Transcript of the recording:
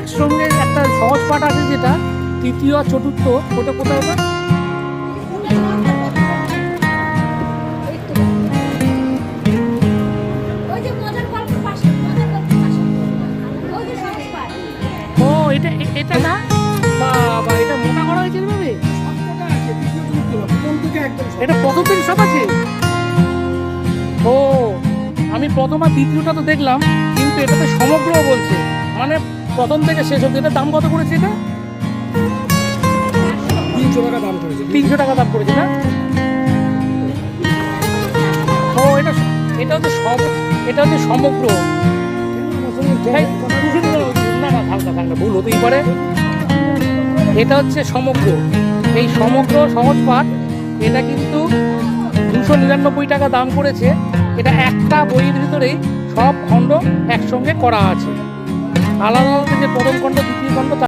একসঙ্গে একটা সহজ পাঠ আছে যেটা তৃতীয় আর চতুর্থ, ওটা কোথায় ওটা? ও এটা এটা না বাবা, এটা মোটা করা হয়েছে ভাবে, এটা প্রথম থেকে সব আছে। ও আমি প্রথম আর দ্বিতীয়টা তো দেখলাম, কিন্তু এটাতে সমগ্র বলছে, মানে প্রথম থেকে শেষ অবধি। এটার দাম কত করেছে এটা? 300 টাকা দাম করেছে। 300 টাকা দাম করেছে না? ও এটা এটা হচ্ছে এটা হচ্ছে সমগ্র। না না থাক না, ভুল হতেই পারে। এটা হচ্ছে সমগ্র, এই সমগ্র সহজ পাঠ, এটা কিন্তু 299 টাকা দাম করেছে। এটা একটা বইয়ের ভিতরেই সব খণ্ড একসঙ্গে করা আছে। আলাদা আলাদা যে প্রথম খণ্ড